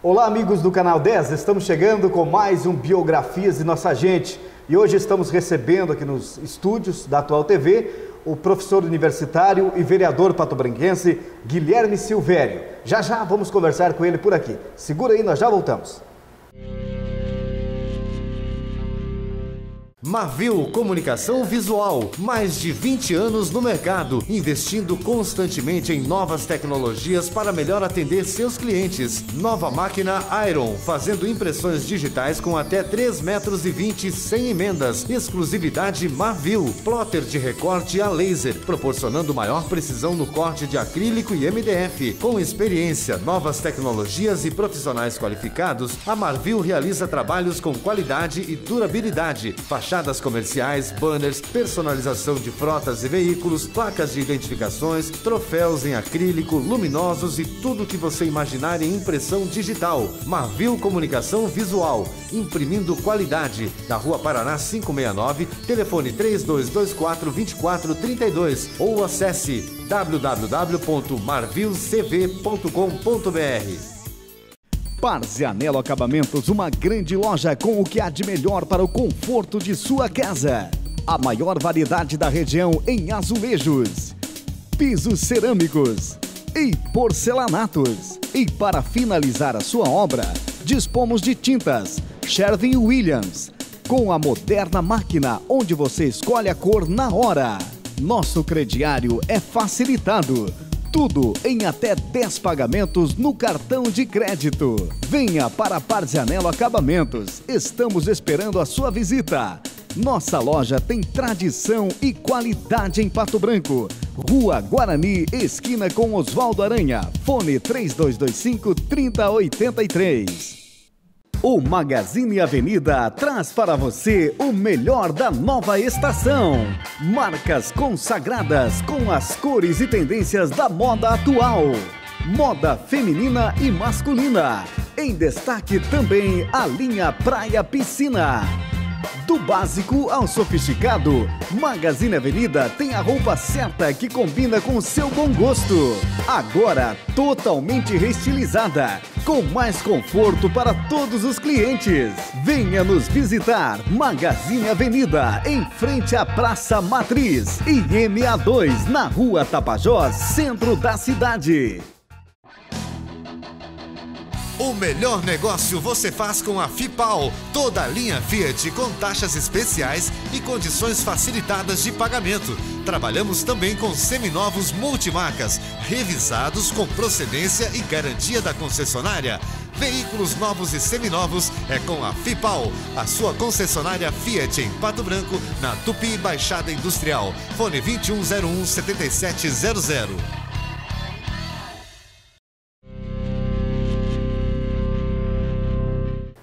Olá, amigos do Canal 10, estamos chegando com mais um Biografias de Nossa Gente. E hoje estamos recebendo aqui nos estúdios da Atual TV o professor universitário e vereador patobranquense Guilherme Silvério. Já vamos conversar com ele por aqui. Segura aí, nós já voltamos. Marvil Comunicação Visual, mais de 20 anos no mercado, investindo constantemente em novas tecnologias para melhor atender seus clientes. Nova máquina Iron, fazendo impressões digitais com até 3,20 metros sem emendas. Exclusividade Marvil, plotter de recorte a laser, proporcionando maior precisão no corte de acrílico e MDF. Com experiência, novas tecnologias e profissionais qualificados, a Marvil realiza trabalhos com qualidade e durabilidade. Fachadas comerciais, banners, personalização de frotas e veículos, placas de identificações, troféus em acrílico, luminosos e tudo o que você imaginar em impressão digital. Marvil Comunicação Visual, imprimindo qualidade. Na Rua Paraná 569, telefone 3224-2432 ou acesse www.marvilcv.com.br. Parzianello Acabamentos, uma grande loja com o que há de melhor para o conforto de sua casa. A maior variedade da região em azulejos, pisos cerâmicos e porcelanatos. E para finalizar a sua obra, dispomos de tintas Sherwin-Williams, com a moderna máquina onde você escolhe a cor na hora. Nosso crediário é facilitado. Tudo em até 10 pagamentos no cartão de crédito. Venha para Parzianello Acabamentos. Estamos esperando a sua visita. Nossa loja tem tradição e qualidade em Pato Branco. Rua Guarani, esquina com Oswaldo Aranha. Fone 3225-3083. O Magazine Avenida traz para você o melhor da nova estação. Marcas consagradas com as cores e tendências da moda atual. Moda feminina e masculina. Em destaque também a linha Praia Piscina. Do básico ao sofisticado, Magazine Avenida tem a roupa certa que combina com o seu bom gosto. Agora totalmente reestilizada, com mais conforto para todos os clientes. Venha nos visitar. Magazine Avenida, em frente à Praça Matriz e MA2, na Rua Tapajós, centro da cidade. O melhor negócio você faz com a Fipal. Toda a linha Fiat com taxas especiais e condições facilitadas de pagamento. Trabalhamos também com seminovos multimarcas, revisados com procedência e garantia da concessionária. Veículos novos e seminovos é com a Fipal, a sua concessionária Fiat em Pato Branco, na Tupi Baixada Industrial. Fone 2101-7700.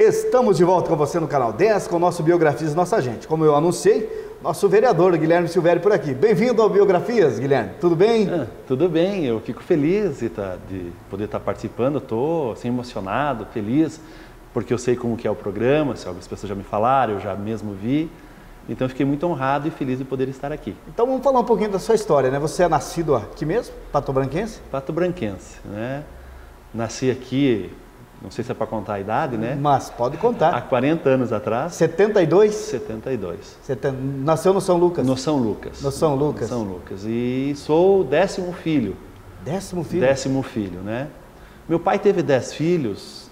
Estamos de volta com você no Canal 10, com o nosso Biografias de Nossa Gente. Como eu anunciei, nosso vereador Guilherme Silvério por aqui. Bem-vindo ao Biografias, Guilherme. Tudo bem? Tudo bem, eu fico feliz de poder estar participando. Estou assim, emocionado, feliz, porque eu sei como que é o programa, se algumas pessoas já me falaram, eu já mesmo vi. Então eu fiquei muito honrado e feliz de poder estar aqui. Então vamos falar um pouquinho da sua história, né? Você é nascido aqui mesmo, patobranquense? Patobranquense, né? Nasci aqui... Não sei se é para contar a idade, né? Mas pode contar. Há 40 anos atrás. 72? 72. Nasceu no São Lucas? No São Lucas. No São Lucas. No São Lucas. E sou o 10º filho. 10º filho? 10º filho, né? Meu pai teve 10 filhos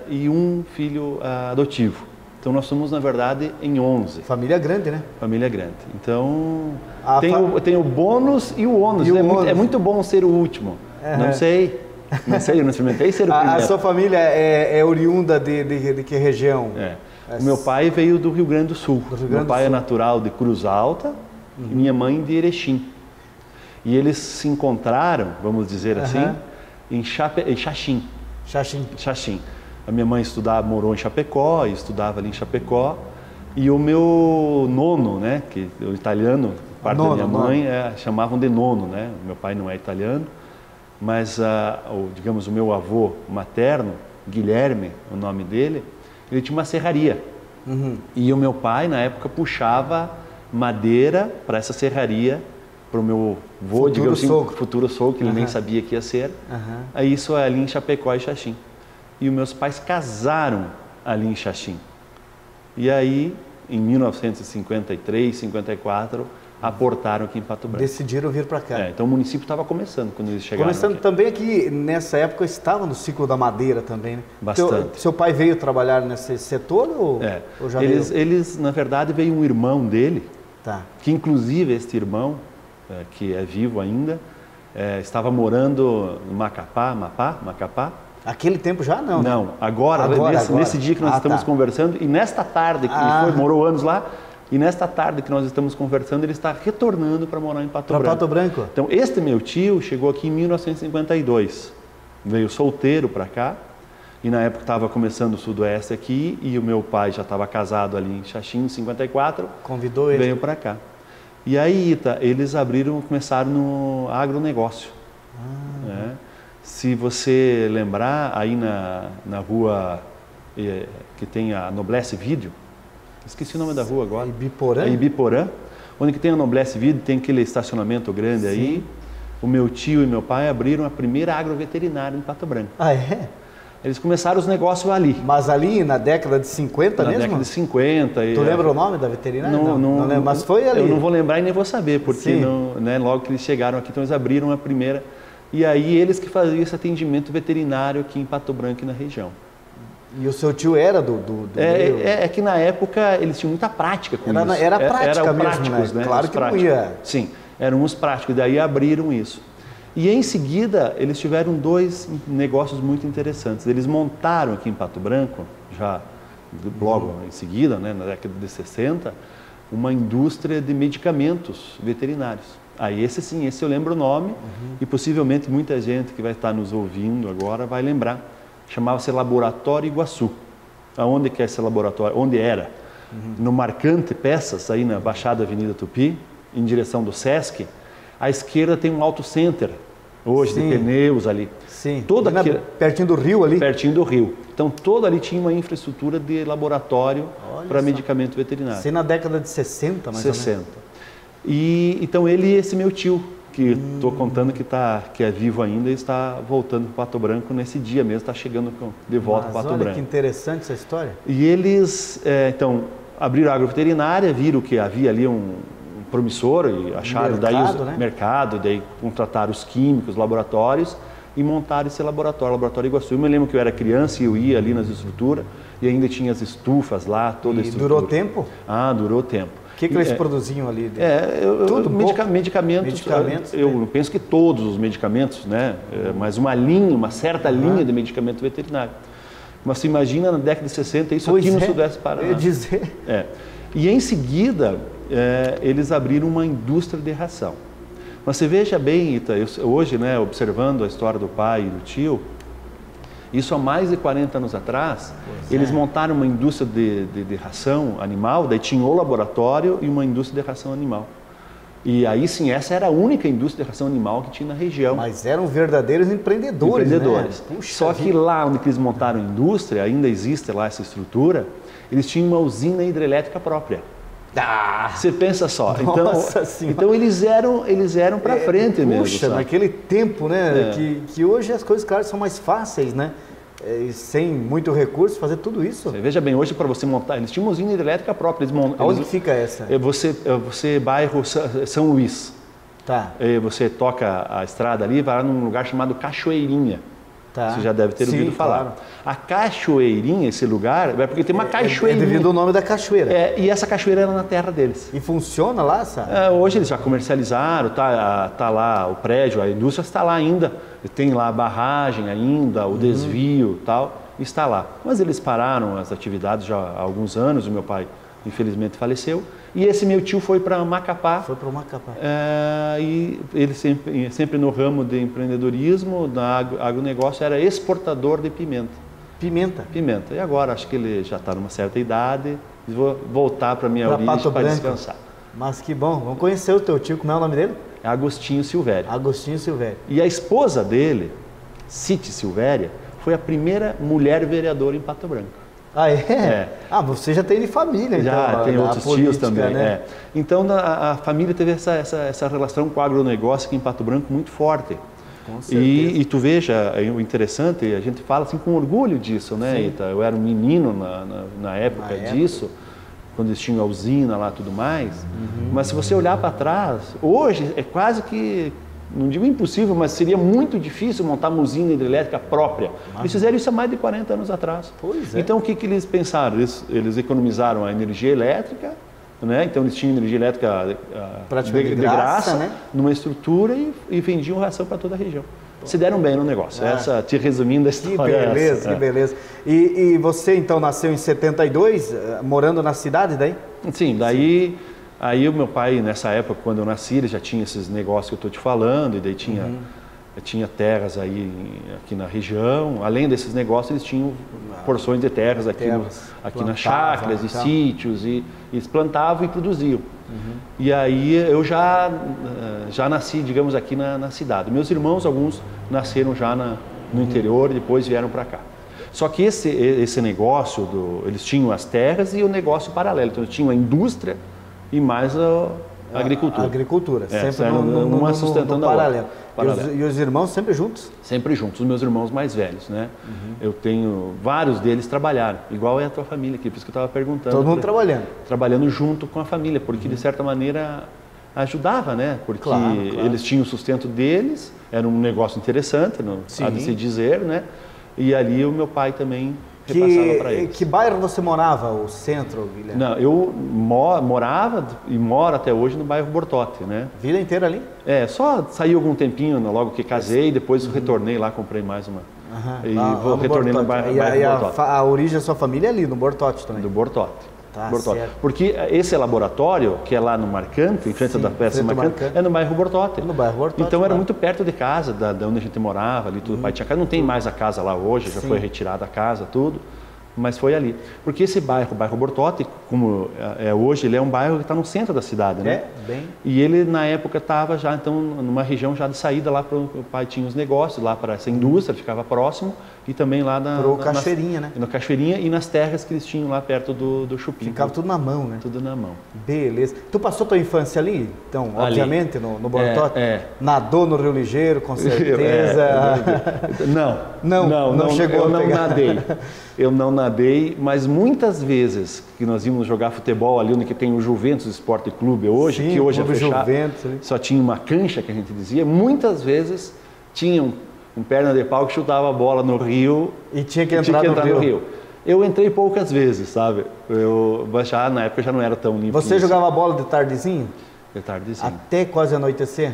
e um filho adotivo. Então nós somos, na verdade, em 11. Família grande, né? Família grande. Então tem o bônus e o ônus. É muito bom ser o último. Não sei, eu não experimentei ser o primeiro. A sua família é oriunda de que região? O meu pai veio do Rio Grande do Sul. Meu pai é natural de Cruz Alta e minha mãe de Erechim. E eles se encontraram, vamos dizer assim, em Xaxim. Xaxim. A minha mãe morou em Chapecó, estudava ali em Chapecó. E o meu nono, né, que o italiano, parte da minha mãe, chamavam de nono, né? Meu pai não é italiano. Mas, digamos, o meu avô materno, Guilherme, o nome dele, ele tinha uma serraria. E o meu pai, na época, puxava madeira para essa serraria, para o meu avô, digamos assim, futuro sogro, que ele nem sabia que ia ser. Aí isso é ali em Chapecó e Xaxim. e os meus pais casaram ali em Xaxim. E aí, em 1953, 54, aportaram aqui em Pato Branco. Decidiram vir para cá. Então o município estava começando quando eles chegaram. Começando aqui. também aqui, nessa época, estava no ciclo da madeira também, né? Bastante. Seu pai veio trabalhar nesse setor ou já eles, na verdade, veio um irmão dele, que inclusive este irmão, que é vivo ainda, estava morando no Macapá. Aquele tempo já não, né? Não, agora. Nesse dia que nós estamos conversando, e nesta tarde, que ele morou anos lá, e nesta tarde que nós estamos conversando, ele está retornando para morar em Pato Branco. Pato Branco. Então, este meu tio chegou aqui em 1952, veio solteiro para cá, e na época estava começando o Sudoeste aqui, e o meu pai já estava casado ali em Xaxim, em 54. Convidou ele. Veio para cá. E aí, eles começaram no agronegócio. Né? Se você lembrar, aí na rua que tem a Noblesse Vídeo, esqueci o nome da rua agora. Ibiporã, onde que tem a Noblesse Vídeo, tem aquele estacionamento grande aí. O meu tio e meu pai abriram a primeira agroveterinária em Pato Branco. Ah, é? Eles começaram os negócios ali. Mas ali na década de 50 mesmo? Na década de 50. Tu lembra o nome da veterinária? Não lembro, mas foi ali. Eu não vou lembrar e nem vou saber, porque logo que eles chegaram aqui, então eles abriram a primeira. E aí eles que faziam esse atendimento veterinário aqui em Pato Branco e na região. E o seu tio era do meio? É que na época eles tinham muita prática com isso. Era prática mesmo, práticos, né? Claro que não ia. Sim, eram os práticos, daí abriram isso. E em seguida, eles tiveram dois negócios muito interessantes. Eles montaram aqui em Pato Branco, já logo em seguida, né, na década de 60, uma indústria de medicamentos veterinários. Aí esse eu lembro o nome, e possivelmente muita gente que vai estar nos ouvindo agora vai lembrar. Chamava-se Laboratório Iguaçu. Aonde que é esse laboratório? Onde era? No Marcante Peças, aí na Baixada Avenida Tupi, em direção do Sesc. À esquerda tem um auto center, hoje, de pneus ali. Sim, pertinho do rio ali? Pertinho do rio. Então, todo ali tinha uma infraestrutura de laboratório para medicamento veterinário. Isso na década de 60, mais ou menos? E então ele e esse meu tio, que estou contando que é vivo ainda, está voltando para Pato Branco nesse dia mesmo, está chegando de volta para Pato Branco. Olha que interessante essa história. E eles, então, abriram a agroveterinária, viram que havia ali um promissor e acharam mercado, daí contrataram os químicos, os laboratórios e montaram esse laboratório Iguaçu. Eu me lembro que eu era criança e eu ia ali nas estruturas e ainda tinha as estufas lá, toda a estrutura. E durou tempo? Durou tempo. O que eles produziam ali? Tudo, medicamentos. Eu penso que todos os medicamentos, né? Mas uma certa linha de medicamento veterinário. Mas se imagina na década de 60, isso aqui no Sudeste Paraná. Eu ia dizer. E em seguida, eles abriram uma indústria de ração. Mas você veja bem, Ita, hoje, né, observando a história do pai e do tio, isso há mais de 40 anos atrás, eles montaram uma indústria de ração animal, daí tinha o laboratório e uma indústria de ração animal. E aí sim, essa era a única indústria de ração animal que tinha na região. Mas eram verdadeiros empreendedores. Né? Só que lá onde eles montaram a indústria, ainda existe lá essa estrutura, eles tinham uma usina hidrelétrica própria. Você pensa só. Então eles eram para frente mesmo. Puxa, naquele tempo, né? Que hoje as coisas, claro, são mais fáceis, né? Sem muito recurso, fazer tudo isso. Veja bem, hoje para você montar, eles tinham uma usina hidrelétrica própria. Onde fica essa? Você bairro São Luís. Tá. Você toca a estrada ali, vai lá num lugar chamado Cachoeirinha. Tá. Você já deve ter ouvido falar. Claro. A Cachoeirinha, esse lugar, é porque tem uma cachoeirinha. É devido ao nome da cachoeira. E essa cachoeira era na terra deles. E funciona lá, sabe? Hoje eles já comercializaram, tá lá o prédio, a indústria está lá ainda. Tem lá a barragem ainda, o desvio e tal, está lá. Mas eles pararam as atividades já há alguns anos, o meu pai infelizmente faleceu. E esse meu tio foi para Macapá. Foi para o Macapá. E ele sempre no ramo de empreendedorismo, na agronegócio, era exportador de pimenta. Pimenta. E agora acho que ele já está numa certa idade, vou voltar para a minha origem para descansar. Mas que bom, vamos conhecer o teu tio, como é o nome dele? É Agostinho Silvério. Agostinho Silvério. E a esposa dele, Cite Silvéria, foi a primeira mulher vereadora em Pato Branco. Ah, é? Você já tem de família, então. Já, tem outros tios também. Né? Então, a família teve essa relação com o agronegócio aqui em Pato Branco muito forte. Com certeza. E tu veja, o interessante, a gente fala assim com orgulho disso, né, Ita? Eu era um menino na época disso, quando eles tinham a usina lá e tudo mais, mas se você olhar para trás, hoje é quase que, não digo impossível, mas seria muito difícil montar uma usina hidrelétrica própria. Eles fizeram isso há mais de 40 anos atrás. Pois é. Então o que eles pensaram? Eles economizaram a energia elétrica, né? Então eles tinham energia elétrica de graça, né? Numa estrutura e vendiam ração para toda a região. Se deram bem no negócio. Essa, te resumindo a história. Que beleza, que beleza. E você então nasceu em 72, morando na cidade daí? Sim, daí aí o meu pai, nessa época, quando eu nasci, ele já tinha esses negócios que eu estou te falando, e daí tinha terras aí aqui na região. Além desses negócios, eles tinham porções de terras aqui nas chácaras e sítios, e eles plantavam e produziam. E aí eu já nasci, digamos, aqui na cidade. Meus irmãos, alguns nasceram já no interior e depois vieram para cá. Só que esse negócio, eles tinham as terras e o negócio paralelo. Então eles tinham a indústria e mais a agricultura. A agricultura, sempre no sustentando no paralelo. A outra. E os irmãos sempre juntos? Sempre juntos, os meus irmãos mais velhos, né? Eu tenho, vários deles trabalharam, igual é a tua família aqui, por isso que eu estava perguntando. Todo mundo trabalhando? Trabalhando junto com a família, porque de certa maneira ajudava, né? Porque eles tinham o sustento deles, era um negócio interessante, há de se dizer, né? E ali o meu pai também repassava para eles. Que bairro você morava, o centro, Guilherme? Não, eu morava e moro até hoje no bairro Bortote, né? Vida inteira ali? Só saí algum tempinho logo que casei, depois retornei lá, comprei mais uma. Retornei no bairro Bortote. A origem da sua família é ali, no Bortote também? Do Bortote. Tá, Bortote. Porque esse laboratório, que é lá no Marcante, em frente da peça Marcante, é no bairro Bortote. No bairro Bortote. Então era muito perto de casa, da onde a gente morava, ali tudo. O pai tinha casa, não tem mais a casa lá hoje, já foi retirada a casa, tudo. Mas foi ali. Porque esse bairro, o bairro Bortote, como hoje, ele é um bairro que está no centro da cidade, né? Bem. E ele, na época, estava já, então, numa região já de saída lá para o pai tinha os negócios, lá para essa indústria, ficava próximo, e também lá Cachoeirinha, né? Na Cachoeirinha e nas terras que eles tinham lá perto do Chupim. Ficava tudo na mão, né? Tudo na mão. Beleza. Tu passou tua infância ali? Então, obviamente, no Bortote? Nadou no Rio Ligeiro, com certeza? Não chegou a pegar. Eu não nadei, mas muitas vezes que nós íamos jogar futebol ali onde que tem o Juventus Esporte Clube hoje, que hoje é fechado, só tinha uma cancha, que a gente dizia, muitas vezes tinham um perna de pau que chutava a bola no rio e tinha que entrar no rio. Eu entrei poucas vezes, sabe? Na época já não era tão limpo. Você jogava bola de tardezinho? De tardezinho. Até quase anoitecer?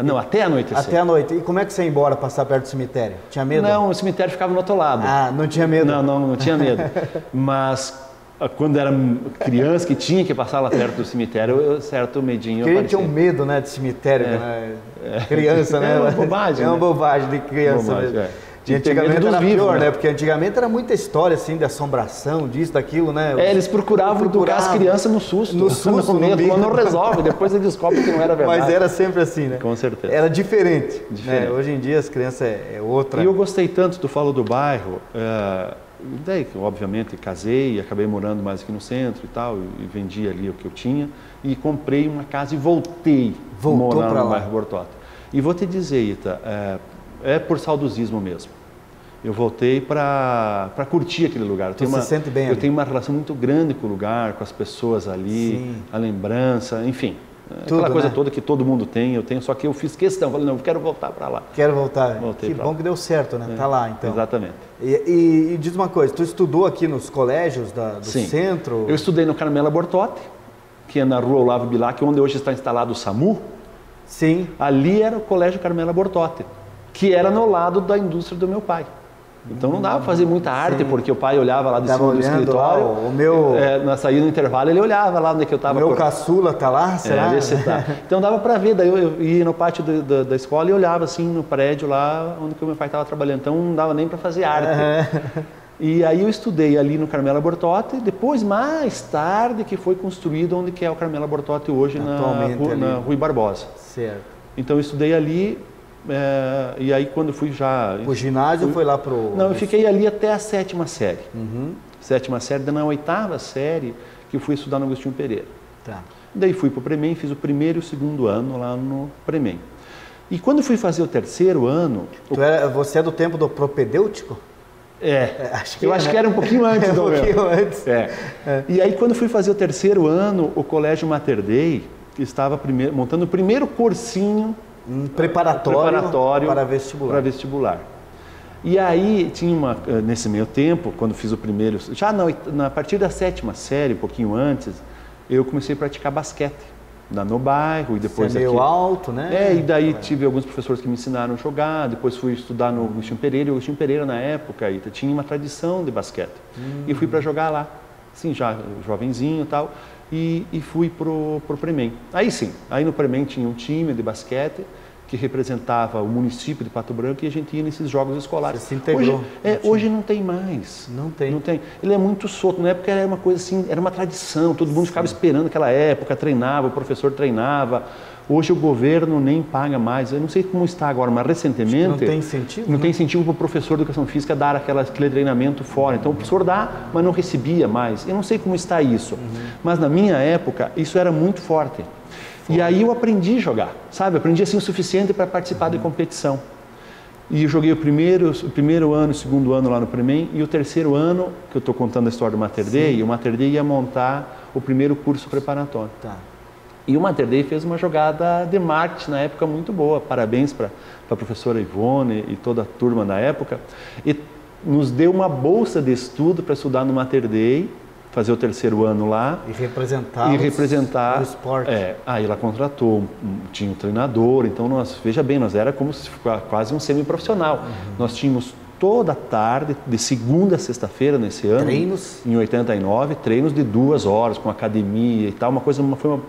Não, até anoitecer. Até a noite. E como é que você ia embora, passar perto do cemitério? Tinha medo? Não, o cemitério ficava no outro lado. Não tinha medo? Não tinha medo. Mas quando era criança, que tinha que passar lá perto do cemitério, certo medinho aparecia. Porque a gente tinha um medo, né, de cemitério, né? Criança, né? É uma bobagem. É uma bobagem de criança mesmo. E antigamente era pior, né? Porque antigamente era muita história, assim, de assombração, disso, daquilo, né? Eles procuravam educar as crianças no susto. No susto, no medo. Quando não resolve, depois eles descobrem que não era verdade. Mas era sempre assim, né? Com certeza. Era diferente. Né? Hoje em dia as crianças é outra. E eu gostei tanto, tu falou do bairro, daí, obviamente, casei, acabei morando mais aqui no centro e tal, e vendi ali o que eu tinha, e comprei uma casa e voltei a morar no bairro Bortote. E vou te dizer, Ita, é por saudosismo mesmo. Eu voltei para curtir aquele lugar. Você se sente bem ali? Eu tenho uma relação muito grande com o lugar, com as pessoas ali, a lembrança, enfim. Aquela coisa toda que todo mundo tem, eu tenho, só que eu fiz questão, falei, não, eu quero voltar para lá. Quero voltar. Que bom que deu certo, né? Tá lá, então. Exatamente. E diz uma coisa, tu estudou aqui nos colégios do centro? Eu estudei no Carmela Bortote, que é na rua Olavo Bilac, onde hoje está instalado o SAMU. Sim. Ali era o Colégio Carmela Bortote, que era no lado da indústria do meu pai. Então não dava para fazer muita arte, porque o pai olhava lá de cima do escritório. Na saída no intervalo, ele olhava lá onde que eu estava. O meu caçula tá lá, será? Tá. Então dava para ver, daí eu ia no pátio da escola e olhava assim no prédio lá onde que o meu pai estava trabalhando. Então não dava nem para fazer arte. E aí eu estudei ali no Carmela Bortote, depois mais tarde que foi construído onde que é o Carmela Bortote hoje, na Rui Barbosa. Certo. Então eu estudei ali. E aí quando fui já... O ginásio foi lá pro... Não, eu fiquei ali até a 7ª série. 7ª série, na 8ª série que eu fui estudar no Agostinho Pereira. Tá. Daí fui para o Premem, fiz o primeiro e o segundo ano lá no Premem. E quando fui fazer o terceiro ano... Você é do tempo do propedêutico? Acho que era um pouquinho antes. Um pouquinho antes. E aí, quando fui fazer o terceiro ano, o Colégio Mater Dei estava montando o primeiro cursinho preparatório para vestibular. E aí, nesse meio tempo, quando fiz o primeiro... Já a partir da 7ª série, um pouquinho antes, eu comecei a praticar basquete. Lá no bairro e depois meio alto, né? E daí tive alguns professores que me ensinaram a jogar, depois fui estudar no Agostinho Pereira, e o Agostinho Pereira na época tinha uma tradição de basquete. E fui para jogar lá, assim, já jovenzinho e tal, e fui pro Premem. Aí no Premem tinha um time de basquete que representava o município de Pato Branco e a gente ia nesses jogos escolares. Você se integrou. Hoje não tem mais. Não tem. Ele é muito solto. Na época era uma coisa assim, era uma tradição, todo mundo ficava esperando aquela época, treinava, o professor treinava. Hoje o governo nem paga mais. Eu não sei como está agora, mas recentemente... Não tem incentivo? Não tem incentivo para o professor de educação física dar aquele treinamento fora. Então o professor dá, mas não recebia mais. Eu não sei como está isso. Mas na minha época, isso era muito forte. E aí eu aprendi a jogar, sabe? Aprendi assim o suficiente para participar de competição. E eu joguei o primeiro ano, o segundo ano lá no Premem, e o terceiro ano, que eu estou contando a história do Mater Dei, o Mater Dei ia montar o primeiro curso preparatório. E o Mater Dei fez uma jogada de marketing na época muito boa. Parabéns para a professora Ivone e toda a turma da época. E nos deu uma bolsa de estudo para estudar no Mater Dei, fazer o terceiro ano lá. E representar o esporte. Aí ela contratou, tinha um treinador, então veja bem, nós era como se fosse quase um semi-profissional. Nós tínhamos toda a tarde, de segunda a sexta-feira nesse ano. Treinos? Em 89, treinos de 2 horas, com academia e tal, foi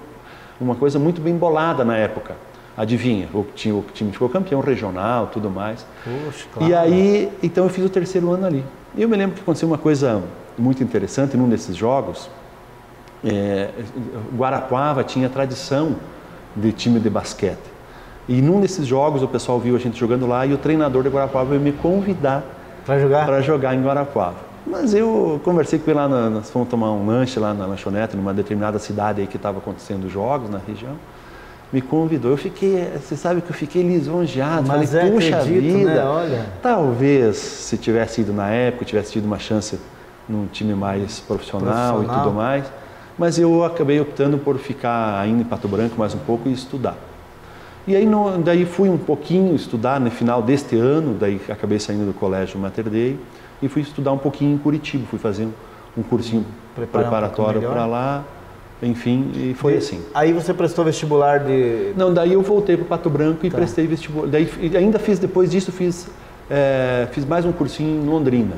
uma coisa muito bem bolada na época. Adivinha, o time ficou campeão regional, tudo mais. Poxa, claro. E aí, então eu fiz o terceiro ano ali. E eu me lembro que aconteceu uma coisa muito interessante num desses jogos. Guarapuava tinha tradição de time de basquete. E num desses jogos o pessoal viu a gente jogando lá e o treinador de Guarapuava veio me convidar para jogar em Guarapuava. Mas eu conversei com ele lá, nós fomos tomar um lanche lá na lanchonete, numa determinada cidade aí que estava acontecendo jogos na região. Me convidou, você sabe que eu fiquei lisonjeado, mas falei, puxa vida, né? Olha. Talvez se tivesse ido na época, tivesse tido uma chance num time mais profissional e tudo mais, mas eu acabei optando por ficar ainda em Pato Branco mais um pouco e estudar. E aí daí fui um pouquinho estudar no final deste ano, daí acabei saindo do Colégio Mater Dei e fui estudar um pouquinho em Curitiba, fui fazer um cursinho preparatório para lá. Enfim, e foi assim. Aí você prestou vestibular de... Não, daí eu voltei para Pato Branco e prestei vestibular. Daí ainda depois disso, fiz mais um cursinho em Londrina.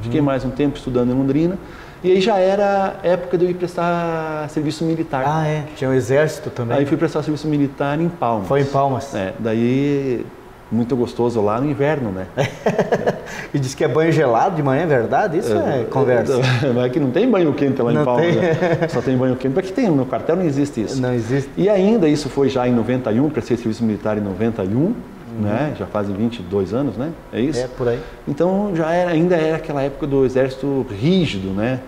Fiquei mais um tempo estudando em Londrina. E aí já era época de eu ir prestar serviço militar. Tinha o exército também. Aí fui prestar serviço militar em Palmas. Foi em Palmas? Daí... muito gostoso lá no inverno, né? E diz que é banho gelado de manhã, é verdade? Isso é conversa. É que não tem banho quente lá em Palmas, né? Só tem banho quente. Porque tem, no quartel não existe isso. Não existe. E ainda, isso foi já em 91, prestei serviço militar em 91, né? Já fazem 22 anos, né? É isso? É, por aí. Então, ainda era aquela época do exército rígido, né?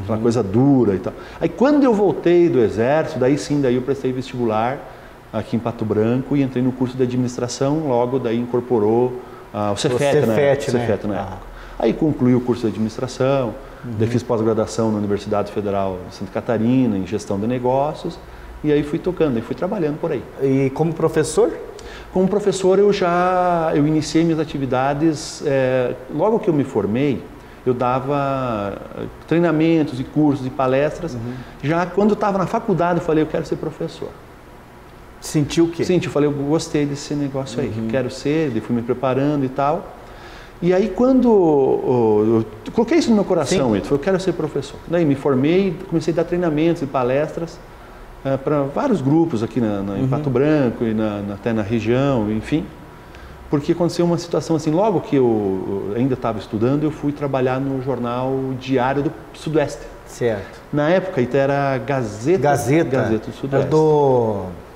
Aquela coisa dura e tal. Aí, quando eu voltei do exército, daí eu prestei vestibular aqui em Pato Branco e entrei no curso de administração, logo daí incorporou o Cefet, né? Cefet na época. Aí concluí o curso de administração, daí fiz pós-graduação na Universidade Federal de Santa Catarina, em gestão de negócios, e aí fui tocando, e fui trabalhando por aí. E como professor? Como professor eu iniciei minhas atividades, logo que eu me formei, eu dava treinamentos e cursos e palestras. Já quando eu estava na faculdade eu falei, eu quero ser professor. Sentiu o quê? Eu falei, eu gostei desse negócio aí, quero ser, fui me preparando e tal. E aí quando eu coloquei isso no meu coração, eu falei, eu quero ser professor. Daí me formei, comecei a dar treinamentos e palestras para vários grupos aqui em Pato Branco e até na região, enfim. Porque aconteceu uma situação assim, logo que eu ainda estava estudando, eu fui trabalhar no jornal Diário do Sudoeste. Certo. Na época era Gazeta do Sudoeste.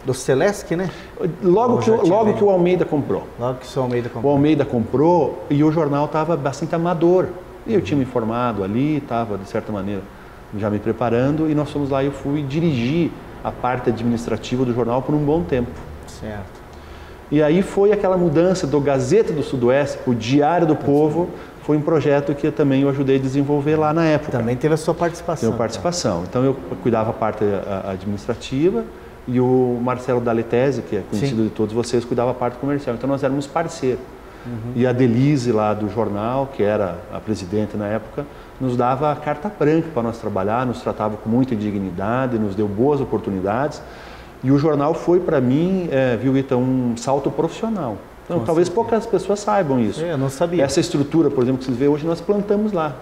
Do Celesc, né? Logo que o Almeida comprou. Logo que o Almeida comprou. O Almeida comprou e o jornal estava bastante amador. E eu tinha me formado ali, estava, de certa maneira, já me preparando. E nós fomos lá e eu fui dirigir a parte administrativa do jornal por um bom tempo. Certo. E aí foi aquela mudança do Gazeta do Sudoeste para o Diário do Povo, foi um projeto que também eu ajudei a desenvolver lá na época. Também teve a sua participação. Teve participação. Então eu cuidava a parte administrativa e o Marcelo Daletese, que é conhecido de todos vocês, cuidava a parte comercial. Então nós éramos parceiros. E a Denise lá do jornal, que era a presidente na época, nos dava a carta branca para nós trabalhar, nos tratava com muita dignidade, nos deu boas oportunidades. E o jornal foi para mim, viu, Ita, um salto profissional. Então, talvez poucas pessoas saibam isso. Eu não sabia. Essa estrutura, por exemplo, que vocês veem hoje, nós plantamos lá.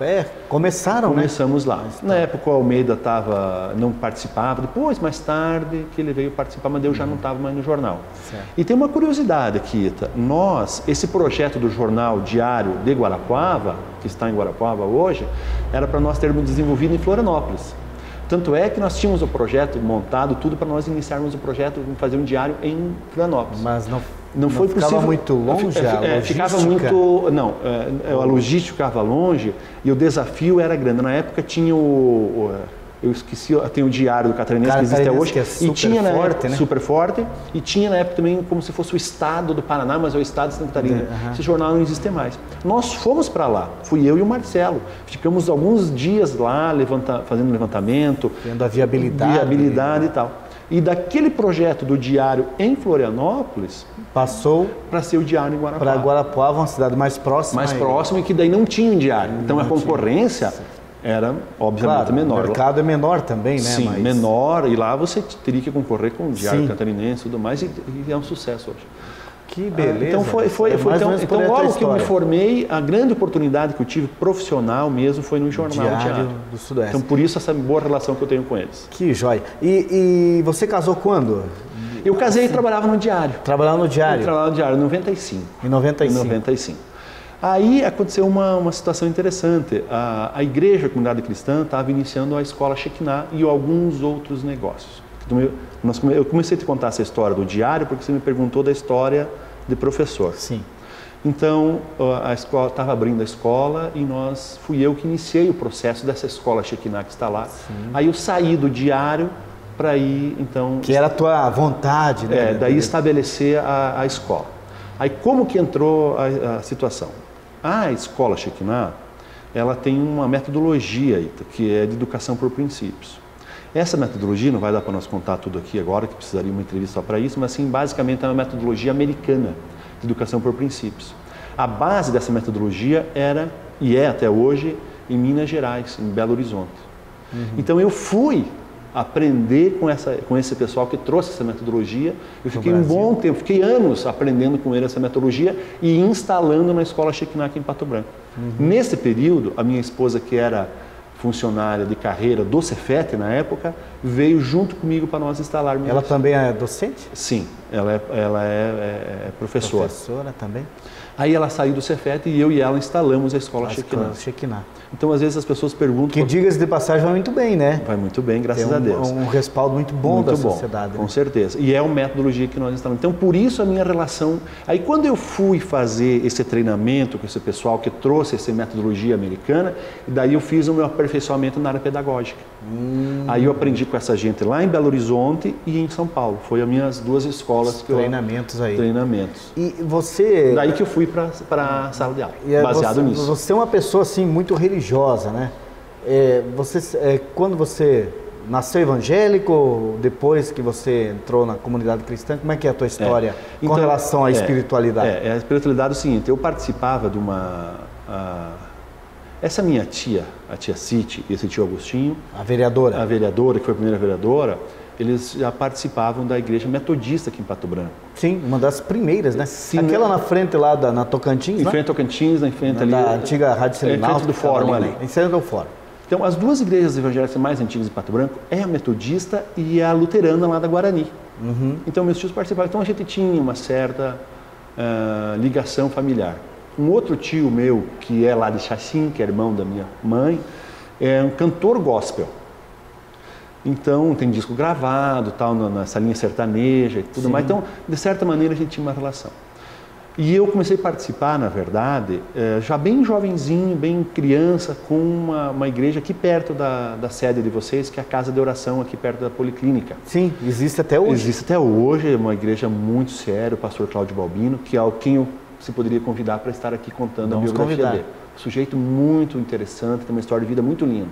Começamos lá. Na época o Almeida não participava, depois, mais tarde, que ele veio participar, mas eu já não estava mais no jornal. Certo. E tem uma curiosidade aqui, Ita. Esse projeto do jornal Diário de Guarapuava, que está em Guarapuava hoje, era para nós termos desenvolvido em Florianópolis. Tanto é que nós tínhamos o projeto montado, tudo para nós iniciarmos o projeto de fazer um diário em Florianópolis. Mas não foi ficava possível. Muito longe a logística? Ficava muito... Não, a logística ficava longe e o desafio era grande. Na época tinha eu esqueci, tem o Diário do Catarinense, que existe até hoje. Que é super forte, né? Super forte. E tinha na época também como se fosse o Estado do Paraná, mas é o Estado de Santa Catarina. Esse jornal não existe mais. Nós fomos para lá, fui eu e o Marcelo. Ficamos alguns dias lá, fazendo levantamento. Vendo a viabilidade e tal. E daquele projeto do Diário em Florianópolis, passou para ser o Diário em Guarapuava. Para Guarapuava, uma cidade mais próxima. Mais próxima e que daí não tinha um diário. Então a concorrência era, obviamente, menor. O mercado é menor também, né? Sim, menor. E lá você teria que concorrer com o Diário Catarinense e tudo mais. E é um sucesso hoje. Que beleza. Então, então logo que eu me formei, a grande oportunidade que eu tive profissional mesmo foi no jornal Diário do Sudoeste. Então, por isso, essa boa relação que eu tenho com eles. Que jóia. E você casou quando? Eu casei e trabalhava no Diário. Trabalhava no Diário? Eu trabalhava no Diário, em 95. Em 95? Em 95. Aí aconteceu uma situação interessante. A igreja, a comunidade cristã, estava iniciando a escola Shekinah e alguns outros negócios. Eu comecei a te contar essa história do Diário porque você me perguntou da história de professor. Sim. Então, a escola estava abrindo a escola e fui eu que iniciei o processo dessa escola Shekinah que está lá. Sim. Aí eu saí do Diário para ir, então... Que era a tua vontade, né? Daí estabelecer a escola. Aí como que entrou a situação? A escola Shekinah, ela tem uma metodologia, que é de educação por princípios. Essa metodologia, não vai dar para nós contar tudo aqui agora, que precisaria uma entrevista só para isso, mas sim, basicamente é uma metodologia americana de educação por princípios. A base dessa metodologia era, e é até hoje, em Minas Gerais, em Belo Horizonte. Então eu fui aprender com esse pessoal que trouxe essa metodologia. Eu fiquei um bom tempo, fiquei anos aprendendo com ele essa metodologia e instalando na escola Shekinah aqui em Pato Branco. Nesse período, a minha esposa, que era funcionária de carreira do Cefet na época, veio junto comigo para nós instalarmos. Ela também é docente? Sim, ela é professora. Professora também? Aí ela saiu do Cefet e eu e ela instalamos a escola Shekinah. Então, às vezes as pessoas perguntam... Que, diga-se de passagem, vai muito bem, né? Vai muito bem, graças a Deus. Um respaldo muito bom da sociedade. Com certeza. E é uma metodologia que nós instalamos. Então, por isso a minha relação... Aí, quando eu fui fazer esse treinamento com esse pessoal que trouxe essa metodologia americana, daí eu fiz o meu aperfeiçoamento na área pedagógica. Aí eu aprendi com essa gente lá em Belo Horizonte e em São Paulo. Foi as minhas duas escolas que treinamentos aí. Treinamentos. E você... Daí que eu fui para a sala de aula, baseado nisso. Você é uma pessoa, assim, muito religiosa, né? Quando você nasceu evangélico, depois que você entrou na comunidade cristã, como é que é a tua história com relação à espiritualidade? A espiritualidade é o seguinte, eu participava de uma... Essa minha tia, a tia Cite e esse tio Agostinho... A vereadora, que foi a primeira vereadora, eles já participavam da igreja metodista aqui em Pato Branco. Sim, uma das primeiras, né? Sim, aquela na frente lá na Tocantins, em frente à Tocantins, na frente ali... Da antiga Rádio Selinal. Em frente do fórum ali. Em frente do fórum. Então, as duas igrejas evangélicas mais antigas de Pato Branco é a metodista e a luterana lá da Guarani. Então, meus tios participavam. Então, a gente tinha uma certa ligação familiar. Um outro tio meu, que é lá de Xaxim, que é irmão da minha mãe, é um cantor gospel. Então, tem disco gravado, tal, nessa linha sertaneja e tudo mais. Então, de certa maneira, a gente tinha uma relação. E eu comecei a participar, na verdade, já bem jovenzinho, bem criança, com uma igreja aqui perto da sede de vocês, que é a Casa de Oração, aqui perto da Policlínica. Sim, existe até hoje. Existe até hoje, é uma igreja muito séria, o pastor Cláudio Balbino, que é quem eu se poderia convidar para estar aqui contando a biografia dele. Sujeito muito interessante, tem uma história de vida muito linda.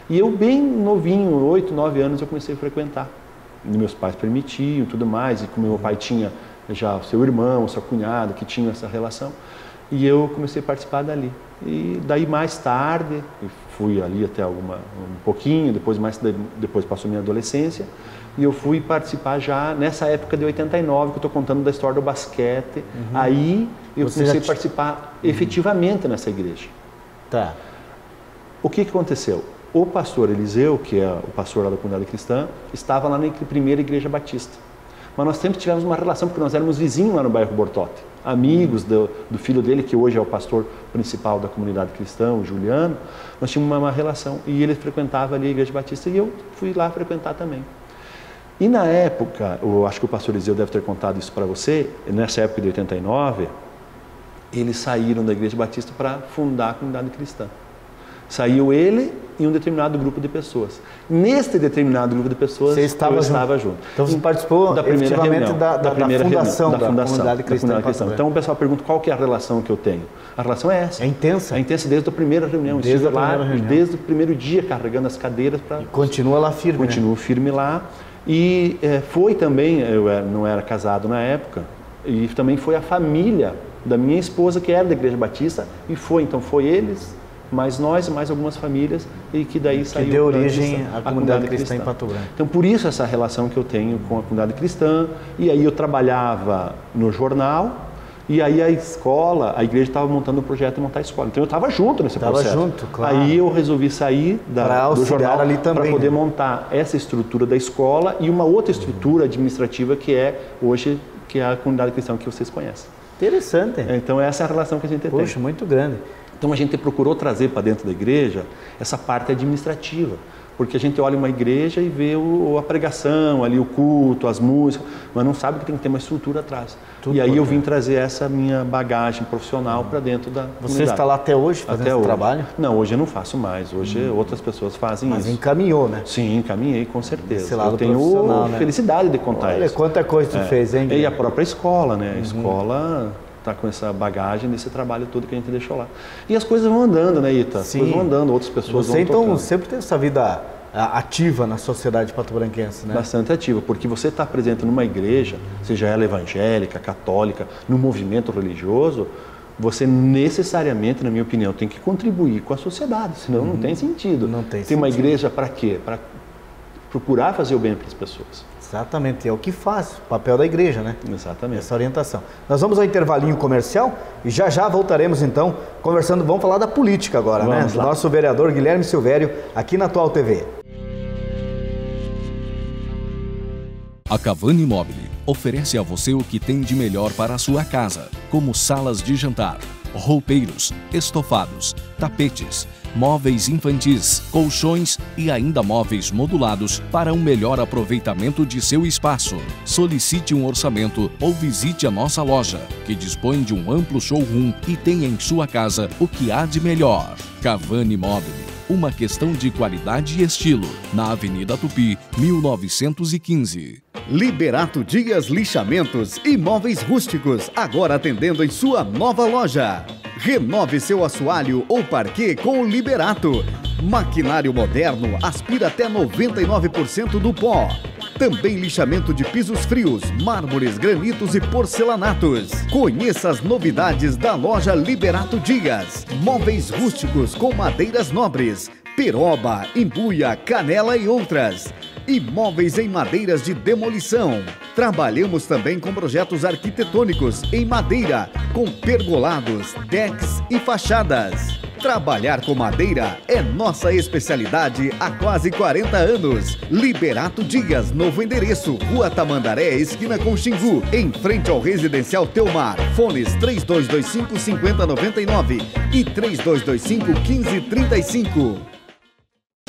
E eu bem novinho, 8, 9 anos, eu comecei a frequentar. E meus pais permitiam e tudo mais, e como meu pai tinha já o seu irmão, o seu cunhado, que tinha essa relação, e eu comecei a participar dali. E daí mais tarde, fui ali até um pouquinho, depois passou minha adolescência, e eu fui participar já nessa época de 89, que eu estou contando da história do basquete. Aí eu comecei a participar efetivamente nessa igreja. Tá. O que aconteceu? O pastor Eliseu, que é o pastor lá da comunidade cristã, estava lá na primeira igreja batista. Mas nós sempre tivemos uma relação, porque nós éramos vizinhos lá no bairro Bortote. Amigos do filho dele, que hoje é o pastor principal da comunidade cristã, o Juliano. Nós tínhamos uma relação. E ele frequentava ali a igreja batista e eu fui lá frequentar também. E na época, eu acho que o pastor Eliseu deve ter contado isso para você, nessa época de 89, eles saíram da igreja batista para fundar a comunidade cristã. Saiu ele e um determinado grupo de pessoas. Neste determinado grupo de pessoas, eu estava junto. Então você participou da primeira reunião, da fundação da comunidade cristã. Então o pessoal pergunta qual que é a relação que eu tenho. A relação é essa. É intensa? É intensa desde a primeira reunião. Desde o primeiro dia, carregando as cadeiras para... E continua lá firme, Continuo firme lá. E foi também, eu não era casado na época, e também foi a família da minha esposa, que era da Igreja Batista, então foi eles, mais nós e mais algumas famílias, e que daí saiu... Que deu origem à comunidade cristã em Pato Branco. Então, por isso essa relação que eu tenho com a comunidade cristã, e aí eu trabalhava no jornal, e aí a igreja estava montando um projeto de montar a escola. Então eu estava junto nesse processo. Estava junto, claro. Aí eu resolvi sair do jornal para poder montar essa estrutura da escola e uma outra estrutura administrativa que é hoje, que é a comunidade cristã que vocês conhecem. Interessante. Então essa é a relação que a gente tem. Poxa, muito grande. Então a gente procurou trazer para dentro da igreja essa parte administrativa. Porque a gente olha uma igreja e vê a pregação, ali o culto, as músicas, mas não sabe que tem que ter uma estrutura atrás. E aí eu vim trazer essa minha bagagem profissional para dentro da comunidade. Você está lá até hoje fazendo esse trabalho? Não, hoje eu não faço mais. Hoje outras pessoas fazem isso. Mas encaminhou, né? Sim, encaminhei, com certeza. Eu tenho felicidade de contar isso. Olha quanta coisa tu fez, hein? E a própria escola, né? A escola está com essa bagagem desse trabalho todo que a gente deixou lá. E as coisas vão andando, né, Ita? As coisas vão andando, outras pessoas vão tocando. Então sempre tem essa vida ativa na sociedade patobranquense, né? Bastante ativa, porque você está presente numa igreja, seja ela evangélica, católica, no movimento religioso, você necessariamente, na minha opinião, tem que contribuir com a sociedade, senão não tem sentido. Não tem Tem uma igreja para quê? Para procurar fazer o bem para as pessoas. Exatamente, é o que faz, o papel da igreja, né? Exatamente. Essa orientação. Nós vamos ao intervalinho comercial e já voltaremos então conversando, vamos falar da política agora, né? Do nosso vereador Guilherme Silvério, aqui na Atual TV. A Cavani Mobile oferece a você o que tem de melhor para a sua casa, como salas de jantar, roupeiros, estofados, tapetes, móveis infantis, colchões e ainda móveis modulados para um melhor aproveitamento de seu espaço. Solicite um orçamento ou visite a nossa loja, que dispõe de um amplo showroom e tem em sua casa o que há de melhor. Cavani Mobile, uma questão de qualidade e estilo, na Avenida Tupi, 1915. Liberato Dias Lixamentos e Móveis Rústicos, agora atendendo em sua nova loja. Renove seu assoalho ou parquet com o Liberato. Maquinário moderno aspira até 99% do pó. Também lixamento de pisos frios, mármores, granitos e porcelanatos. Conheça as novidades da loja Liberato Dias. Móveis rústicos com madeiras nobres, peroba, embuia, canela e outras. E móveis em madeiras de demolição. Trabalhamos também com projetos arquitetônicos em madeira, com pergolados, decks e fachadas. Trabalhar com madeira é nossa especialidade há quase 40 anos. Liberato Dias, novo endereço, Rua Tamandaré, esquina com Xingu, em frente ao Residencial Teomar. Fones 3225-5099 e 3225-1535.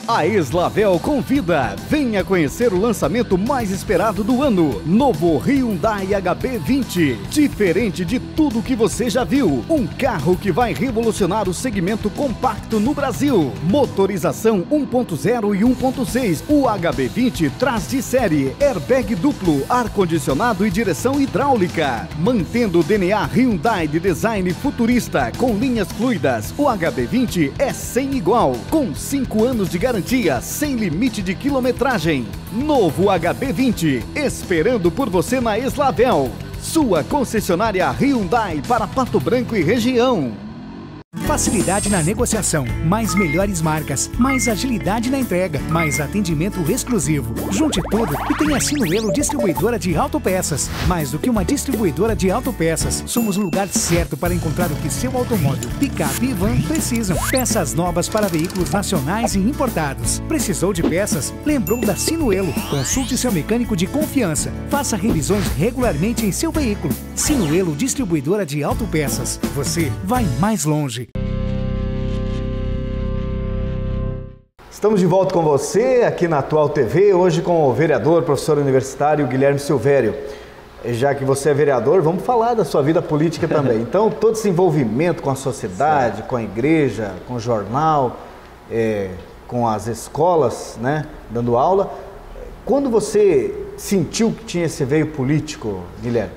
A Eslavel convida. Venha conhecer o lançamento mais esperado do ano. Novo Hyundai HB20. Diferente de tudo que você já viu. Um carro que vai revolucionar o segmento compacto no Brasil. Motorização 1.0 e 1.6. O HB20 traz de série airbag duplo, ar-condicionado e direção hidráulica. Mantendo o DNA Hyundai de design futurista com linhas fluidas. O HB20 é sem igual. Com 5 anos de garantia, sem limite de quilometragem. Novo HB20, esperando por você na Eslavel. Sua concessionária Hyundai para Pato Branco e região. Facilidade na negociação, mais melhores marcas, mais agilidade na entrega, mais atendimento exclusivo. Junte tudo e tenha Sinuelo Distribuidora de Autopeças. Mais do que uma distribuidora de autopeças, somos o lugar certo para encontrar o que seu automóvel, picape e van precisam. Peças novas para veículos nacionais e importados. Precisou de peças? Lembrou da Sinuelo. Consulte seu mecânico de confiança. Faça revisões regularmente em seu veículo. Sinuelo Distribuidora de Autopeças. Você vai mais longe. Estamos de volta com você aqui na Atual TV, hoje com o vereador, professor universitário Guilherme Silvério. Já que você é vereador, vamos falar da sua vida política também. Então, todo esse envolvimento com a sociedade, com a igreja, com o jornal, com as escolas, né, dando aula. Quando você sentiu que tinha esse veio político, Guilherme?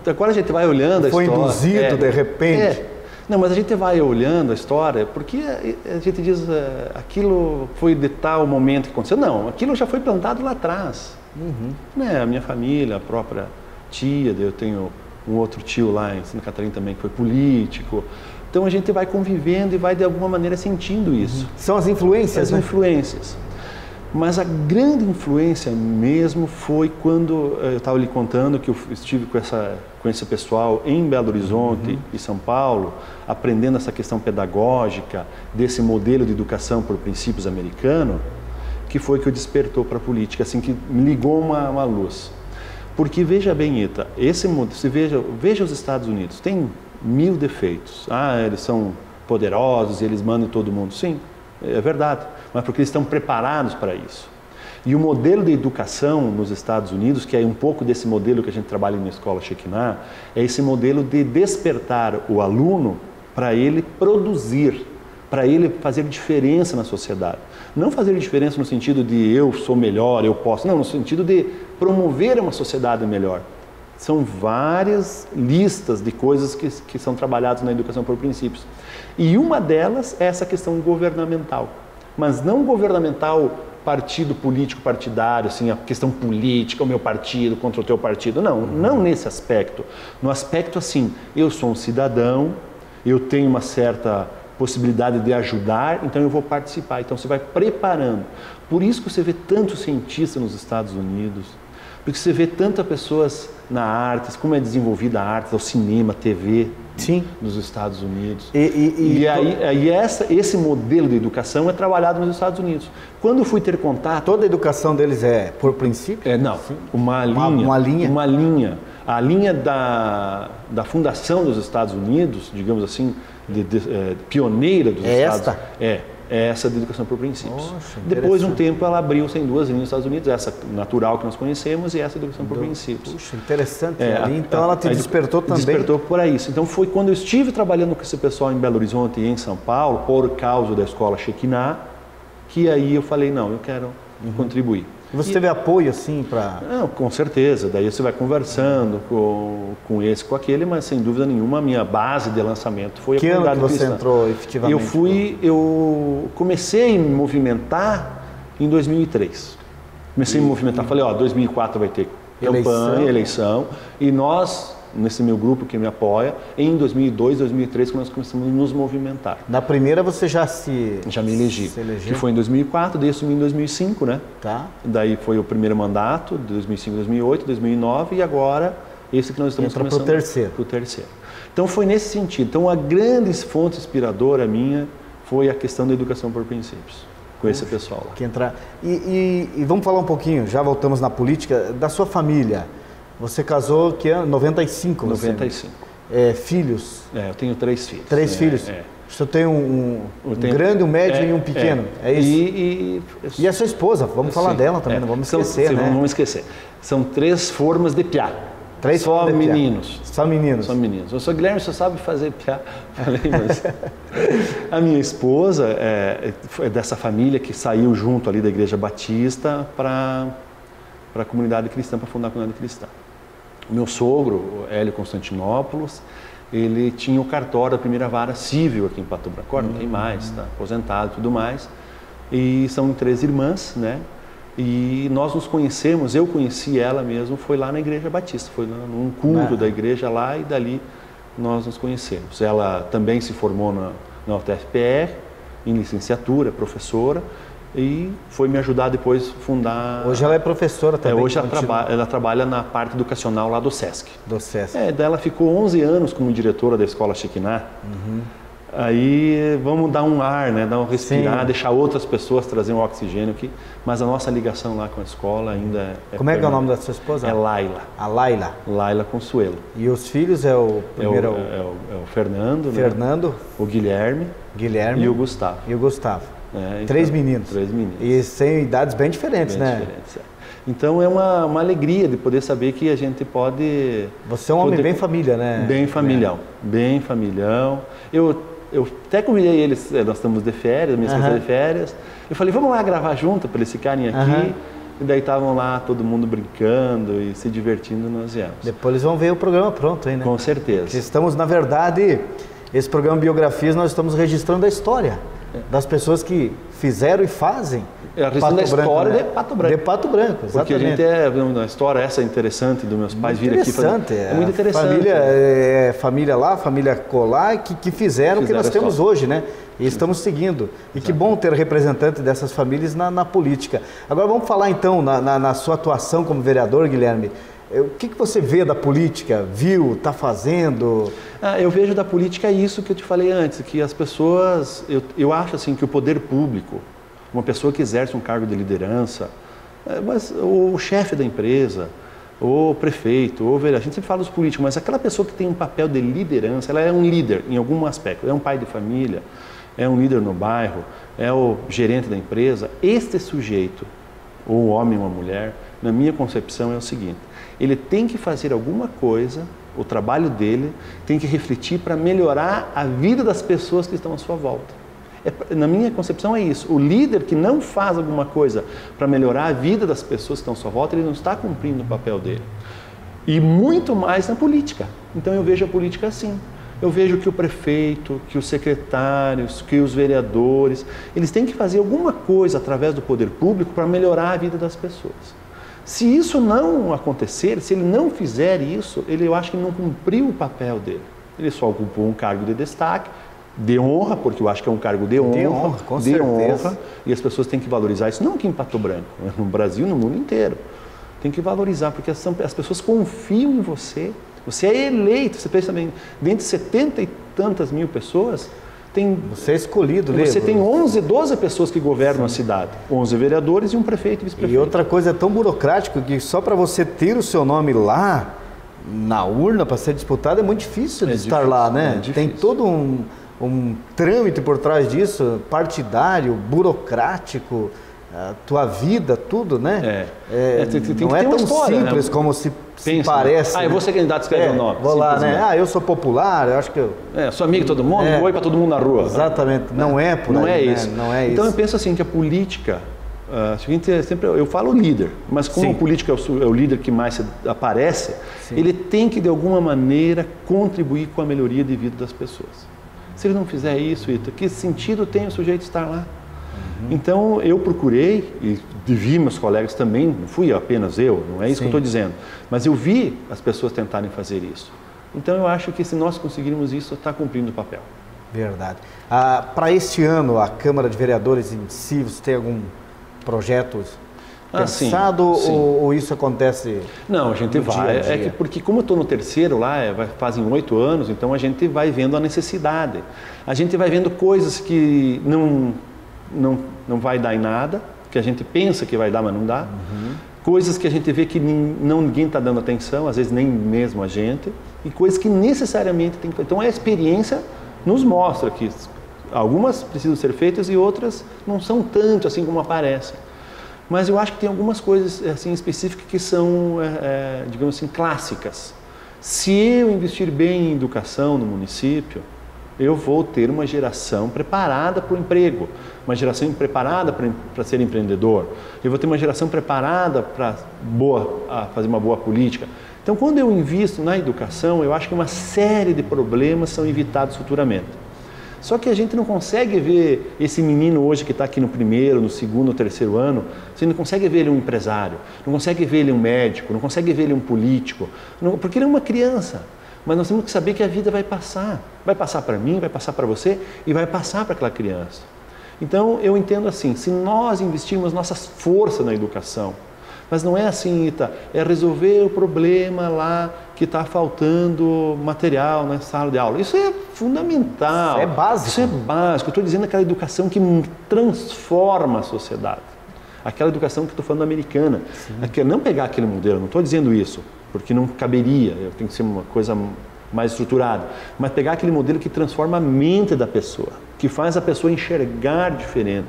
Agora a gente vai olhando a história. Foi induzido de repente? Não, mas a gente vai olhando a história, porque a gente diz, aquilo foi de tal momento que aconteceu. Não, aquilo já foi plantado lá atrás. Né? A minha família, a própria tia, eu tenho um outro tio lá em Santa Catarina também que foi político. Então a gente vai convivendo e vai de alguma maneira sentindo isso. São as influências, As influências. Mas a grande influência mesmo foi quando eu estava lhe contando que eu estive com esse pessoal em Belo Horizonte e São Paulo, aprendendo essa questão pedagógica desse modelo de educação por princípios americano, que foi que eu despertou para a política, assim, que me ligou uma luz. Porque veja bem, Ita, veja os Estados Unidos, tem 1000 defeitos. Eles são poderosos, eles mandam em todo mundo. Sim, é verdade. Mas porque eles estão preparados para isso. E o modelo de educação nos Estados Unidos, que é um pouco desse modelo que a gente trabalha na Escola Shekinah, é esse modelo de despertar o aluno para ele produzir, para ele fazer diferença na sociedade. Não fazer diferença no sentido de eu sou melhor, eu posso, não, no sentido de promover uma sociedade melhor. São várias listas de coisas que são trabalhadas na educação por princípios. E uma delas é essa questão governamental. Mas não governamental partido político partidário, assim, a questão política, o meu partido contra o teu partido. Não, não nesse aspecto. No aspecto assim, eu sou um cidadão, eu tenho uma certa possibilidade de ajudar, então eu vou participar. Então você vai preparando. Por isso que você vê tantos cientistas nos Estados Unidos, porque você vê tantas pessoas na arte, como é desenvolvida a arte, o cinema, a TV, sim, nos Estados Unidos. Esse modelo de educação é trabalhado nos Estados Unidos. Quando eu fui ter contato... Toda a educação deles é por princípio? Não, uma linha. A linha da fundação dos Estados Unidos, digamos assim, pioneira dos Estados Unidos. É essa de educação por princípios. Nossa, depois de um tempo ela abriu-se em duas linhas nos Estados Unidos, essa natural que nós conhecemos e essa de educação por princípios. Puxa, interessante. Então ela te despertou também? Despertou por isso. Então foi quando eu estive trabalhando com esse pessoal em Belo Horizonte e em São Paulo, por causa da Escola Shekinah, que aí eu falei, não, eu quero contribuir. E você teve apoio assim para... Não, com certeza, daí você vai conversando com esse, com aquele, mas sem dúvida nenhuma a minha base de lançamento foi a comunidade cristã. Que ano que você entrou efetivamente? Eu comecei a me movimentar em 2003. Comecei a me movimentar, falei, 2004 vai ter campanha, eleição, e nós, nesse meu grupo que me apoia, em 2002, 2003, que nós começamos a nos movimentar. Na primeira você já me elegi, que foi em 2004, daí assumi em 2005, né? Tá. Daí foi o primeiro mandato, de 2005, 2008, 2009, e agora esse que nós estamos começando. Para o terceiro. Então foi nesse sentido. Então a grande fonte inspiradora minha foi a questão da educação por princípios, com esse pessoal lá. E vamos falar um pouquinho, já voltamos na política, da sua família. Você casou que é 95? 95. Filhos? Eu tenho 3 filhos. 3 filhos? O senhor tem um grande, um médio e um pequeno, é isso? E a sua esposa, vamos falar dela também, não vamos esquecer, né? Não vamos esquecer. São 3 formas de piá. 3 só formas de meninos. Piá. Só meninos. Só meninos. Eu sou Guilherme, você sabe fazer piá. Falei, mas... A minha esposa é dessa família que saiu junto ali da Igreja Batista para a comunidade cristã, para fundar a comunidade cristã. O meu sogro, Hélio Constantinopoulos, ele tinha o cartório da primeira vara civil aqui em Pato Branco. Agora não tem mais, está aposentado e tudo mais. E são 3 irmãs, né? E nós nos conhecemos, eu conheci ela mesmo, foi lá na Igreja Batista, foi num culto da igreja lá e dali nós nos conhecemos. Ela também se formou na UTFPR, em licenciatura, professora, e foi me ajudar depois a fundar... Hoje ela é professora também. Hoje ela trabalha na parte educacional lá do SESC. Do SESC. Daí ela ficou 11 anos como diretora da Escola Shekinah. Aí vamos dar um ar, né? Dar um respirar, deixar outras pessoas trazer um oxigênio aqui. Mas a nossa ligação lá com a escola ainda é... Como é que é o nome da sua esposa? É Laila. A Laila. Laila Consuelo. E os filhos é o primeiro... É o Fernando, Fernando, né? O Guilherme e o Gustavo. E o Gustavo. Então, 3 meninos. 3 meninos. E sem idades bem diferentes, né? Diferentes, Então é uma alegria de poder saber que a gente pode... Você é um homem bem família, né? Bem familhão, bem familhão. Eu até convidei eles, nós estamos de férias, minha esposa de férias. Eu falei, vamos lá gravar junto para eles ficarem aqui. E daí estavam lá, todo mundo brincando e se divertindo, nós viemos. Depois eles vão ver o programa pronto aí, né? Com certeza. Porque estamos, na verdade, esse programa Biografias, nós estamos registrando a história das pessoas que fizeram e fazem. A questão da história de Pato Branco. De Pato Branco, exatamente. Porque a gente a história essa interessante dos meus pais vir aqui fazer. É muito interessante. Família lá, família colar, que fizeram o que nós temos hoje, né? E estamos seguindo. E que bom ter representante dessas famílias na política. Agora vamos falar então, na sua atuação como vereador, Guilherme. O que você vê da política? Viu? Está fazendo? Eu vejo da política isso que eu te falei antes, que as pessoas... Eu acho assim que o poder público, uma pessoa que exerce um cargo de liderança, mas o chefe da empresa, o prefeito, o vereador, a gente sempre fala dos políticos, mas aquela pessoa que tem um papel de liderança, ela é um líder em algum aspecto, é um pai de família, é um líder no bairro, é o gerente da empresa. Este sujeito, ou um homem ou uma mulher, na minha concepção é o seguinte, ele tem que fazer alguma coisa, o trabalho dele tem que refletir para melhorar a vida das pessoas que estão à sua volta. Na minha concepção é isso, o líder que não faz alguma coisa para melhorar a vida das pessoas que estão à sua volta, ele não está cumprindo o papel dele. E muito mais na política. Então eu vejo a política assim. Eu vejo que o prefeito, que os secretários, que os vereadores, eles têm que fazer alguma coisa através do poder público para melhorar a vida das pessoas. Se isso não acontecer, se ele não fizer isso, eu acho que não cumpriu o papel dele. Ele só ocupou um cargo de destaque, de honra, porque eu acho que é um cargo de honra. De honra, com certeza. Honra, e as pessoas têm que valorizar isso, não aqui em Pato Branco, no Brasil, no mundo inteiro. Tem que valorizar, porque as pessoas confiam em você. Você é eleito, você pensa bem, dentre 70 e tantas mil pessoas, você é escolhido, você tem 11, 12 pessoas que governam a cidade, 11 vereadores e um prefeito e vice-prefeito. E outra coisa, é tão burocrático que só para você ter o seu nome lá, na urna, para ser disputado, é muito difícil de estar lá, né? Tem todo um trâmite por trás disso, partidário, burocrático, a tua vida, tudo, né? Não é tão simples, né? Como se parece. Eu vou ser candidato, escreve o nome. Vou lá, né? Eu sou popular, eu acho que sou amigo de todo mundo, oi para todo mundo na rua. Exatamente, não é por aí, não é né? isso. Não é isso. Então eu penso assim, que a política, eu falo líder, mas como o político é o líder que mais aparece, ele tem que de alguma maneira contribuir com a melhoria de vida das pessoas. Se ele não fizer isso, Ita, que sentido tem o sujeito estar lá? Então eu procurei, e vi meus colegas também, não fui apenas eu, não é isso que eu estou dizendo, mas eu vi as pessoas tentarem fazer isso. Então eu acho que se nós conseguirmos isso, está cumprindo o papel. Verdade. Para este ano, a Câmara de Vereadores em si, você tem algum projeto pensado ou isso acontece? Não, a gente vai. Dia a dia? Porque como eu estou no terceiro lá, fazem 8 anos, então a gente vai vendo a necessidade. A gente vai vendo coisas que não vai dar em nada, que a gente pensa que vai dar, mas não dá. Coisas que a gente vê que ninguém está dando atenção, às vezes nem mesmo a gente, e coisas que necessariamente tem que fazer. Então a experiência nos mostra que Algumas precisam ser feitas e outras não são tanto assim como aparecem. Mas eu acho que tem algumas coisas assim específicas que são, digamos assim, clássicas. Se eu investir bem em educação no município, eu vou ter uma geração preparada para o emprego, uma geração preparada para ser empreendedor, eu vou ter uma geração preparada para fazer uma boa política. Então, quando eu invisto na educação, eu acho que uma série de problemas são evitados futuramente. Só que a gente não consegue ver esse menino hoje que está aqui no primeiro, no segundo, no terceiro ano, você não consegue ver ele um empresário, não consegue ver ele um médico, não consegue ver ele um político, porque ele é uma criança. Mas nós temos que saber que a vida vai passar para mim, vai passar para você e vai passar para aquela criança. Então, eu entendo assim, se nós investirmos nossas forças na educação, mas não é assim, Ita, é resolver o problema lá que está faltando material na sala de aula. Isso é fundamental. Isso é básico. Isso é básico. Eu estou dizendo aquela educação que transforma a sociedade. Aquela educação que estou falando americana. Não pegar aquele modelo, não estou dizendo isso, porque não caberia, tem que ser uma coisa mais estruturada, mas pegar aquele modelo que transforma a mente da pessoa, que faz a pessoa enxergar diferente.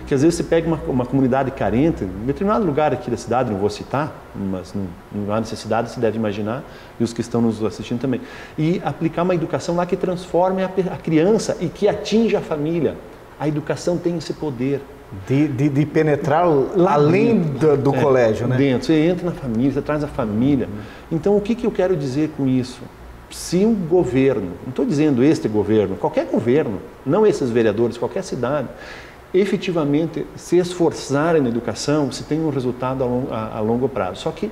Que às vezes você pega uma comunidade carente, em determinado lugar aqui da cidade, não vou citar, mas não há necessidade, se deve imaginar, e os que estão nos assistindo também, e aplicar uma educação lá que transforme a criança e que atinja a família. A educação tem esse poder. De penetrar lá além do colégio, né? Dentro, você entra na família, você traz a família. Então, o que eu quero dizer com isso? Se um governo, não estou dizendo este governo, qualquer governo, não esses vereadores, qualquer cidade, efetivamente se esforçarem na educação, se tem um resultado a longo prazo. Só que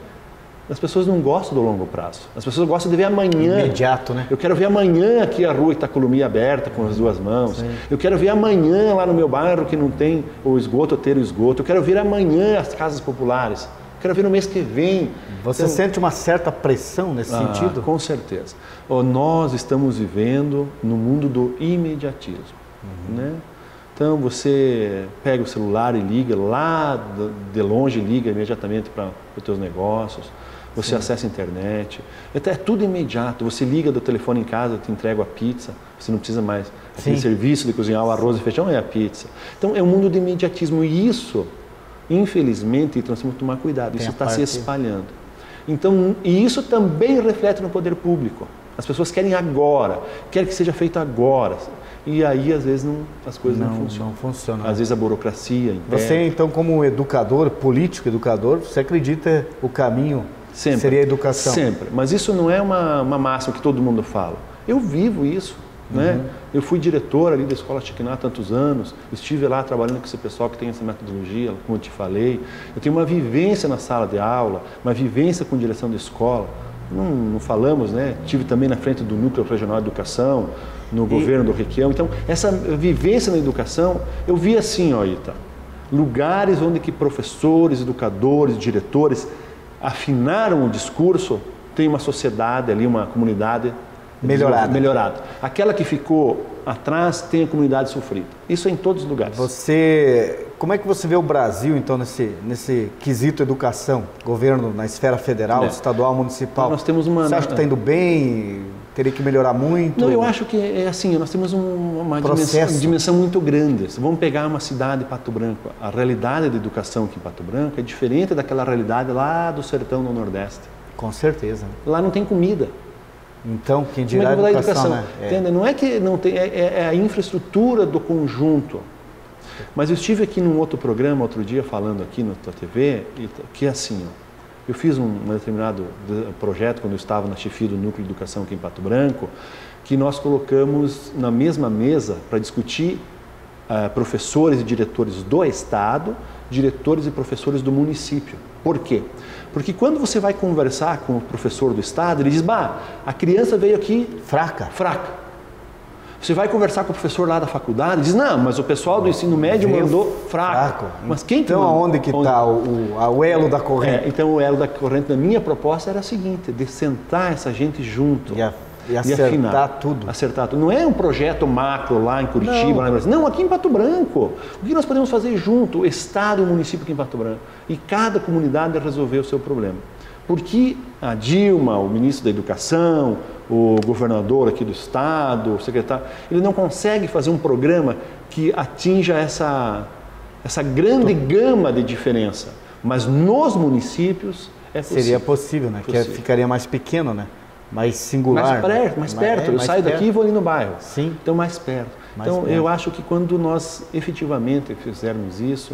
as pessoas não gostam do longo prazo. As pessoas gostam de ver amanhã. Imediato, né? Eu quero ver amanhã aqui a rua Itacolomi aberta com as duas mãos. Sim. Eu quero ver amanhã lá no meu bairro que não tem o esgoto, ter o esgoto. Eu quero ver amanhã as casas populares. Eu quero ver no mês que vem. Você sente uma certa pressão nesse sentido? Com certeza. Nós estamos vivendo no mundo do imediatismo, né? Então, você pega o celular e liga lá de longe, liga imediatamente para os teus negócios, você acessa a internet, é tudo imediato, você liga do telefone em casa, eu te entrego a pizza, você não precisa mais, aquele serviço de cozinhar o arroz e feijão é a pizza. Então, é um mundo de imediatismo e isso, infelizmente, nós temos que tomar cuidado, isso está se espalhando. Então, e isso também reflete no poder público, as pessoas querem agora, querem que seja feito agora. E aí, às vezes, as coisas não funcionam. Às vezes, a burocracia impede. Você, então, como educador, político educador, você acredita o caminho seria a educação? Sempre. Mas isso não é uma máxima que todo mundo fala. Eu vivo isso. Né? Eu fui diretor ali da Escola Chiquiná há tantos anos, estive lá trabalhando com esse pessoal que tem essa metodologia, como eu te falei. Eu tenho uma vivência na sala de aula, uma vivência com direção da escola. Não falamos, né? Estive também na frente do Núcleo Regional de Educação, no governo do Requião. Então, essa vivência na educação, eu vi assim, Ita, lugares onde que professores, educadores, diretores afinaram o discurso, tem uma sociedade ali, uma comunidade melhorada. Aquela que ficou atrás tem a comunidade sofrida. Isso é em todos os lugares. Como é que você vê o Brasil, então, nesse quesito educação? Governo na esfera federal, estadual, municipal. Nós temos você acha que está indo bem? Teria que melhorar muito? Não, eu acho que é assim, nós temos uma dimensão muito grande. Vamos pegar uma cidade, Pato Branco. A realidade da educação aqui em Pato Branco é diferente daquela realidade lá do sertão no Nordeste. Com certeza. Lá não tem comida. Então, quem dirá a educação, né? Não é que não tem, é a infraestrutura do conjunto. Mas eu estive aqui num outro programa, outro dia, falando aqui na tua TV, que é assim, eu fiz um determinado projeto, quando eu estava na chefia do Núcleo de Educação aqui em Pato Branco, que nós colocamos na mesma mesa para discutir professores e diretores do Estado, diretores e professores do município. Por quê? Porque quando você vai conversar com o professor do Estado, ele diz, a criança veio aqui fraca. Você vai conversar com o professor lá da faculdade, diz, não, mas o pessoal do ensino médio mandou fraco. Mas quem então, aonde que está o elo da corrente? Então, o elo da corrente da minha proposta era a seguinte, de sentar essa gente junto. E acertar tudo. Acertar tudo. Não é um projeto macro lá em Curitiba, lá em Brasília. Não, aqui em Pato Branco. O que nós podemos fazer junto? O Estado e o município aqui em Pato Branco. E cada comunidade resolver o seu problema. Porque a Dilma, o ministro da Educação, o governador aqui do estado, o secretário, ele não consegue fazer um programa que atinja essa grande gama de diferença. Mas nos municípios é possível. Seria possível, né? Que ficaria mais pequeno, né? Mais singular. Mais perto. Eu saio daqui e vou ali no bairro. Sim. Então, mais perto. Eu acho que quando nós efetivamente fizermos isso,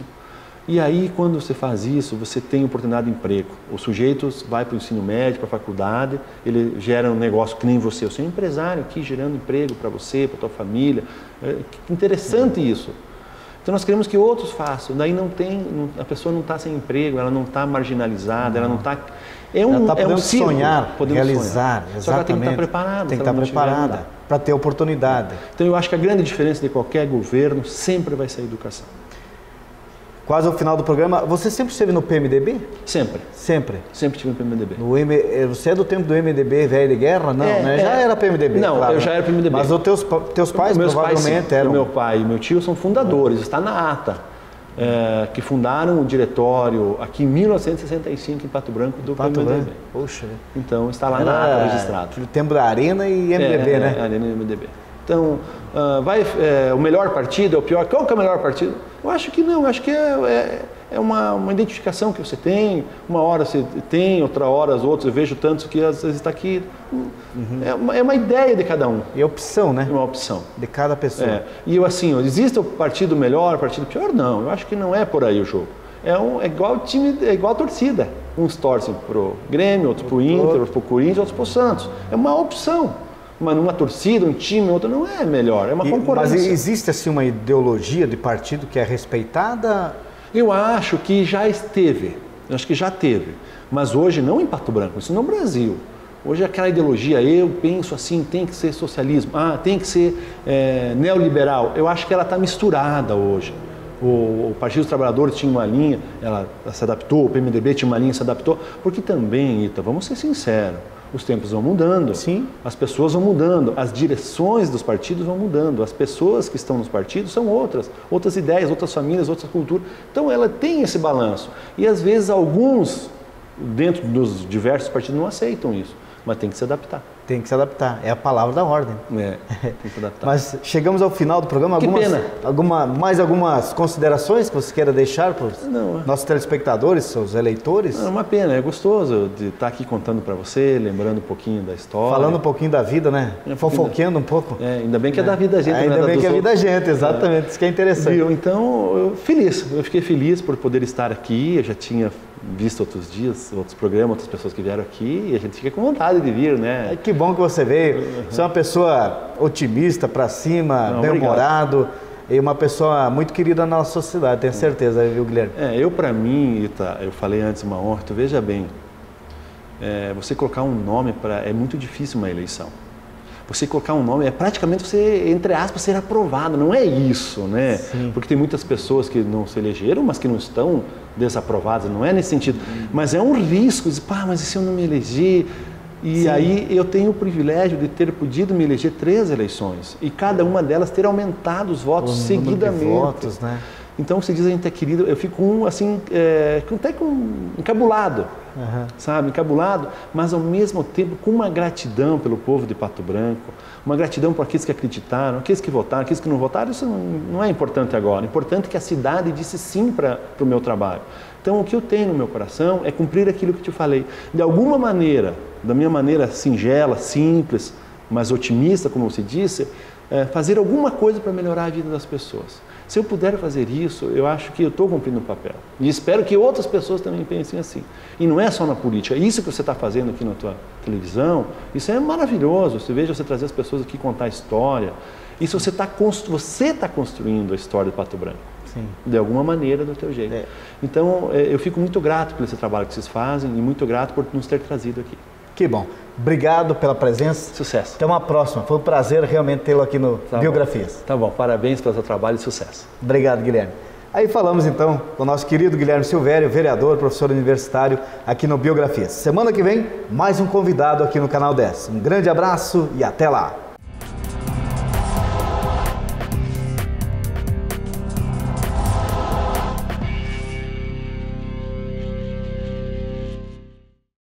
e aí quando você faz isso, você tem oportunidade de emprego. O sujeito vai para o ensino médio, para a faculdade, ele gera um negócio que nem você. Eu sou um empresário aqui gerando emprego para você, para a tua família. É interessante isso. Então nós queremos que outros façam. Daí a pessoa não está sem emprego, ela não está marginalizada, ela não está... Ela está podendo círculo, sonhar, realizar, exatamente. Só que ela tem que estar preparada. Tem que estar preparada para ter oportunidade. Então eu acho que a grande diferença de qualquer governo sempre vai ser a educação. Quase ao final do programa, você sempre esteve no PMDB? Sempre. Sempre? Sempre estive no PMDB. Você é do tempo do MDB velho de guerra? Não, né? Já era PMDB. Não, claro. Eu já era PMDB. Mas os teus pais provavelmente eram... Meu pai e meu tio são fundadores, está na ata. Que fundaram o diretório aqui em 1965 em Pato Branco do PMDB. Poxa. Então está lá na ata registrado. No tempo da Arena e MDB, né? Arena e MDB. Então, o melhor partido é o pior? Qual que é o melhor partido? Eu acho que não, eu acho que é uma identificação que você tem, uma hora você tem, outra hora as outras, eu vejo tantos que às vezes está aqui, é uma ideia de cada um. E opção, né? É uma opção. De cada pessoa. E eu assim, existe o partido melhor, o partido pior? Não, eu acho que não é por aí o jogo. É igual time, é igual a torcida. Uns torcem pro Grêmio, outros pro Inter, outros pro Corinthians, outros pro Santos. É uma opção. Mas numa torcida, um time, outro não é melhor, é uma concorrência. Mas existe assim uma ideologia de partido que é respeitada? Eu acho que já esteve, eu acho que já teve, mas hoje não em Pato Branco, isso no Brasil. Hoje aquela ideologia, eu penso assim, tem que ser socialismo, tem que ser neoliberal, eu acho que ela está misturada hoje. O Partido dos Trabalhadores tinha uma linha, ela se adaptou, o PMDB tinha uma linha, se adaptou, porque também, Ita, vamos ser sinceros, os tempos vão mudando, sim. As pessoas vão mudando, as direções dos partidos vão mudando, as pessoas que estão nos partidos são outras ideias, outras famílias, outras culturas. Então ela tem esse balanço. E às vezes alguns, dentro dos diversos partidos, não aceitam isso, mas tem que se adaptar. Tem que se adaptar, é a palavra da ordem. Tem que se adaptar. Mas chegamos ao final do programa. Mais algumas considerações que você queira deixar para os nossos telespectadores, seus eleitores? É uma pena, é gostoso de estar aqui contando para você, lembrando um pouquinho da história. Falando um pouquinho da vida, né? Fofoqueando um pouco. Ainda bem que é da vida da gente. Ainda bem que é da vida da gente, exatamente, isso que é interessante. Então, eu fiquei feliz por poder estar aqui, eu já tinha visto outros dias, outros programas, outras pessoas que vieram aqui, e a gente fica com vontade de vir, né? Que bom que você veio. Você é uma pessoa otimista, para cima, bem-humorado, e uma pessoa muito querida na nossa sociedade, tenho certeza, viu, Guilherme? Para mim, Ita, eu falei antes, uma honra, tu veja bem, você colocar um nome é muito difícil uma eleição. Você colocar um nome é praticamente você, entre aspas, ser aprovado. Não é isso, né? Sim. Porque tem muitas pessoas que não se elegeram, mas que não estão desaprovadas. Não é nesse sentido. Mas é um risco. Mas e se eu não me eleger? E aí eu tenho o privilégio de ter podido me eleger 3 eleições. E cada uma delas ter aumentado os votos seguidamente. Votos, né? Então, você diz, a gente é querido, eu fico assim, até encabulado, sabe? Encabulado, mas ao mesmo tempo com uma gratidão pelo povo de Pato Branco, uma gratidão por aqueles que acreditaram, aqueles que votaram, aqueles que não votaram, isso não é importante agora. O importante é que a cidade disse sim para o meu trabalho. Então, o que eu tenho no meu coração é cumprir aquilo que te falei. De alguma maneira, da minha maneira singela, simples, mas otimista, como você disse, fazer alguma coisa para melhorar a vida das pessoas. Se eu puder fazer isso, eu acho que eu estou cumprindo o papel. E espero que outras pessoas também pensem assim. E não é só na política. Isso que você está fazendo aqui na tua televisão, isso é maravilhoso. Você veja você trazer as pessoas aqui contar a história. Isso você está construindo a história de Pato Branco. Sim. De alguma maneira, do teu jeito. Então, eu fico muito grato por esse trabalho que vocês fazem e muito grato por nos ter trazido aqui. Que bom. Obrigado pela presença. Sucesso. Até uma próxima. Foi um prazer realmente tê-lo aqui no Biografias. Tá bom. Parabéns pelo seu trabalho e sucesso. Obrigado, Guilherme. Aí falamos então com o nosso querido Guilherme Silvério, vereador, professor universitário aqui no Biografias. Semana que vem, mais um convidado aqui no Canal 10. Um grande abraço e até lá.